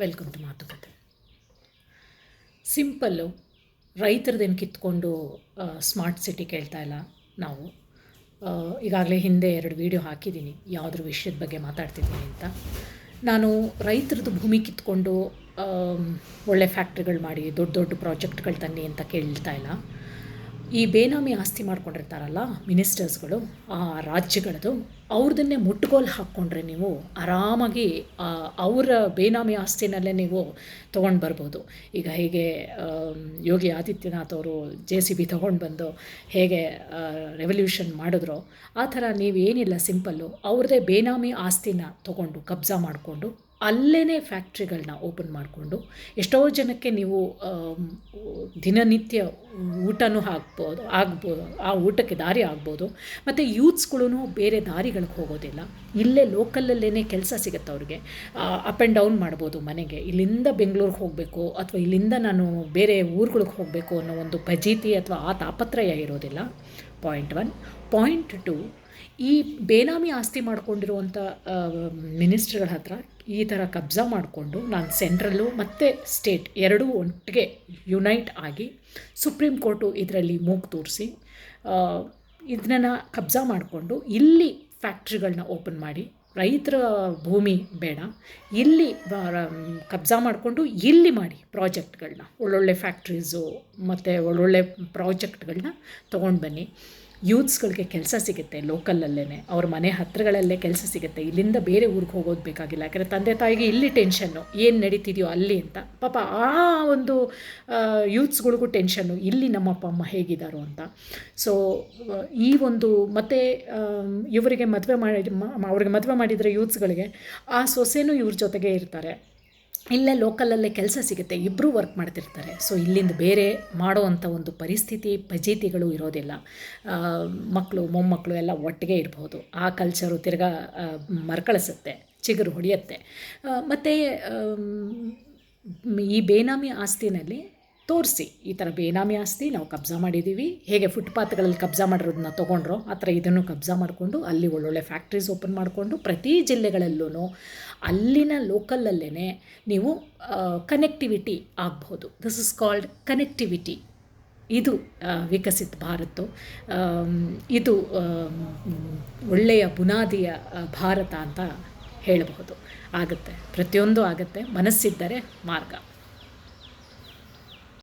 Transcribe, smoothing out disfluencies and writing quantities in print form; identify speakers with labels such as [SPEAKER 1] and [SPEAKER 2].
[SPEAKER 1] Welcome to ಮಾತುಕತೆ. Simple, ರೈತರದೇನು ಕಿತ್ಕೊಂಡು smart city ಕೇಳ್ತಾ ಇಲ್ಲ ನಾವು. ಈಗಾಗಲೇ ಹಿಂದೆ 2 ವೀಡಿಯೋ ಹಾಕಿದ್ದೀನಿ ಯಾವುದ್ರ ವಿಷಯದ ಬಗ್ಗೆ ಮಾತಾಡ್ತಿದ್ದೀನಿ ಅಂತ. ನಾನು ರೈತರದ್ದು ಭೂಮಿ ಕಿತ್ಕೊಂಡು ಒಳ್ಳೆ ಫ್ಯಾಕ್ಟ್ರಿಗಳು ಮಾಡಿ ದೊಡ್ಡ ದೊಡ್ಡ ಪ್ರಾಜೆಕ್ಟ್ಗಳು ತನ್ನಿ ಅಂತ ಕೇಳ್ತಾ ಇಲ್ಲ. ಈ ಬೇನಾಮಿ ಆಸ್ತಿ ಮಾಡ್ಕೊಂಡಿರ್ತಾರಲ್ಲ ಮಿನಿಸ್ಟರ್ಸ್ಗಳು, ಆ ರಾಜ್ಯಗಳದು, ಅವ್ರದನ್ನೇ ಮುಟ್ಟುಗೋಲು ಹಾಕ್ಕೊಂಡ್ರೆ ನೀವು ಆರಾಮಾಗಿ ಅವರ ಬೇನಾಮಿ ಆಸ್ತಿನಲ್ಲೇ ನೀವು ತೊಗೊಂಡು ಬರ್ಬೋದು. ಈಗ ಹೇಗೆ ಯೋಗಿ ಆದಿತ್ಯನಾಥ್ ಅವರು JCB ತೊಗೊಂಡು ಬಂದು ಹೇಗೆ ರೆವಲ್ಯೂಷನ್ ಮಾಡಿದ್ರೋ ಆ ಥರ ನೀವೇನಿಲ್ಲ, ಸಿಂಪಲ್ಲು ಅವ್ರದ್ದೇ ಬೇನಾಮಿ ಆಸ್ತಿನ ತೊಗೊಂಡು ಕಬ್ಜಾ ಮಾಡಿಕೊಂಡು ಅಲ್ಲೇ ಫ್ಯಾಕ್ಟ್ರಿಗಳನ್ನ ಓಪನ್ ಮಾಡಿಕೊಂಡು ಎಷ್ಟೋ ಜನಕ್ಕೆ ನೀವು ದಿನನಿತ್ಯ ಊಟನೂ ಆಗ್ಬೋದು, ಆ ಊಟಕ್ಕೆ ದಾರಿ ಆಗ್ಬೋದು. ಮತ್ತು ಯೂತ್ಸ್ಗಳೂ ಬೇರೆ ದಾರಿಗಳಿಗೆ ಹೋಗೋದಿಲ್ಲ, ಇಲ್ಲೇ ಲೋಕಲಲ್ಲೇ ಕೆಲಸ ಸಿಗುತ್ತೆ ಅವ್ರಿಗೆ. ಅಪ್ ಆ್ಯಂಡ್ ಡೌನ್ ಮಾಡ್ಬೋದು ಮನೆಗೆ. ಇಲ್ಲಿಂದ ಬೆಂಗಳೂರಿಗೆ ಹೋಗಬೇಕು ಅಥವಾ ಇಲ್ಲಿಂದ ನಾನು ಬೇರೆ ಊರುಗಳಿಗೆ ಹೋಗಬೇಕು ಅನ್ನೋ ಒಂದು ಫಜೀತಿ ಅಥವಾ ಆ ತಾಪತ್ರಯ ಇರೋದಿಲ್ಲ. ಪಾಯಿಂಟ್ 1. ಪಾಯಿಂಟ್ 2, ಈ ಬೇನಾಮಿ ಆಸ್ತಿ ಮಾಡ್ಕೊಂಡಿರುವಂಥ ಮಿನಿಸ್ಟ್ರುಗಳ ಹತ್ರ ಈ ಥರ ಕಬ್ಜಾ ಮಾಡಿಕೊಂಡು ನಾನು ಸೆಂಟ್ರಲ್ಲು ಮತ್ತು ಸ್ಟೇಟ್ ಎರಡೂ ಒಟ್ಟಿಗೆ ಯುನೈಟ್ ಆಗಿ ಸುಪ್ರೀಂ ಕೋರ್ಟು ಇದರಲ್ಲಿ ಮೂಗು ತೂರಿಸಿ ಇದನ್ನು ಕಬ್ಜಾ ಮಾಡಿಕೊಂಡು ಇಲ್ಲಿ ಫ್ಯಾಕ್ಟ್ರಿಗಳನ್ನ ಓಪನ್ ಮಾಡಿ, ರೈತರ ಭೂಮಿ ಬೇಡ, ಇಲ್ಲಿ ಕಬ್ಜಾ ಮಾಡಿಕೊಂಡು ಇಲ್ಲಿ ಮಾಡಿ ಪ್ರಾಜೆಕ್ಟ್ಗಳನ್ನ, ಒಳ್ಳೊಳ್ಳೆ ಫ್ಯಾಕ್ಟ್ರೀಸು ಮತ್ತು ಒಳ್ಳೊಳ್ಳೆ ಪ್ರಾಜೆಕ್ಟ್ಗಳನ್ನ ತೊಗೊಂಡು ಬನ್ನಿ. ಯೂತ್ಸ್ಗಳಿಗೆ ಕೆಲಸ ಸಿಗುತ್ತೆ, ಲೋಕಲಲ್ಲೇ ಅವ್ರ ಮನೆ ಹತ್ರಗಳಲ್ಲೇ ಕೆಲಸ ಸಿಗುತ್ತೆ. ಇಲ್ಲಿಂದ ಬೇರೆ ಊರಿಗೆ ಹೋಗೋದು ಬೇಕಾಗಿಲ್ಲ. ಯಾಕಂದರೆ ತಂದೆ ತಾಯಿಗೆ ಇಲ್ಲಿ ಟೆನ್ಷನ್ನು, ಏನು ನಡೀತಿದೆಯೋ ಅಲ್ಲಿ ಅಂತ. ಪಾಪ ಆ ಒಂದು ಯೂತ್ಸ್ಗಳಿಗೂ ಟೆನ್ಷನ್ನು, ಇಲ್ಲಿ ನಮ್ಮ ಅಪ್ಪ ಅಮ್ಮ ಹೇಗಿದ್ದಾರೋ ಅಂತ. ಸೊ ಈ ಒಂದು ಮತ್ತು ಇವರಿಗೆ ಅವ್ರಿಗೆ ಮದುವೆ ಮಾಡಿದರೆ ಯೂತ್ಸ್ಗಳಿಗೆ ಆ ಸೊಸೆನೂ ಇವ್ರ ಜೊತೆಗೆ ಇರ್ತಾರೆ. ಇಲ್ಲೇ ಲೋಕಲಲ್ಲೇ ಕೆಲಸ ಸಿಗುತ್ತೆ, ಇಬ್ಬರೂ ವರ್ಕ್ ಮಾಡ್ತಿರ್ತಾರೆ. ಸೊ ಇಲ್ಲಿಂದ ಬೇರೆ ಮಾಡೋ ಅಂಥ ಒಂದು ಪರಿಸ್ಥಿತಿ ಫಜೀತಿಗಳು ಇರೋದಿಲ್ಲ. ಮಕ್ಕಳು ಮೊಮ್ಮಕ್ಕಳು ಎಲ್ಲ ಒಟ್ಟಿಗೆ ಇರ್ಬೋದು. ಆ ಕಲ್ಚರು ತಿರ್ಗಾ ಮರ್ಕಳಿಸುತ್ತೆ, ಚಿಗುರು ಹೊಡೆಯುತ್ತೆ. ಮತ್ತು ಈ ಬೇನಾಮಿ ಆಸ್ತಿನಲ್ಲಿ ತೋರಿಸಿ, ಈ ಥರ ಬೇನಾಮಿ ಆಸ್ತಿ ನಾವು ಕಬ್ಜಾ ಮಾಡಿದ್ದೀವಿ, ಹೇಗೆ ಫುಟ್ಪಾತ್ಗಳಲ್ಲಿ ಕಬ್ಜಾ ಮಾಡಿರೋದನ್ನ ತೊಗೊಂಡ್ರೋ ಆ ಥರ ಇದನ್ನು ಕಬ್ಜಾ ಮಾಡಿಕೊಂಡು ಅಲ್ಲಿ ಒಳ್ಳೊಳ್ಳೆ ಫ್ಯಾಕ್ಟ್ರೀಸ್ ಓಪನ್ ಮಾಡಿಕೊಂಡು ಪ್ರತಿ ಜಿಲ್ಲೆಗಳಲ್ಲೂ ಅಲ್ಲಿನ ಲೋಕಲಲ್ಲೇ ನೀವು ಕನೆಕ್ಟಿವಿಟಿ ಆಗ್ಬೋದು. This is called connectivity. ಇದು ವಿಕಸಿತ ಭಾರತ, ಇದು ಒಳ್ಳೆಯ ಬುನಾದಿಯ ಭಾರತ ಅಂತ ಹೇಳಬಹುದು. ಆಗುತ್ತೆ, ಪ್ರತಿಯೊಂದು ಆಗುತ್ತೆ, ಮನಸ್ಸಿದ್ದರೆ ಮಾರ್ಗ.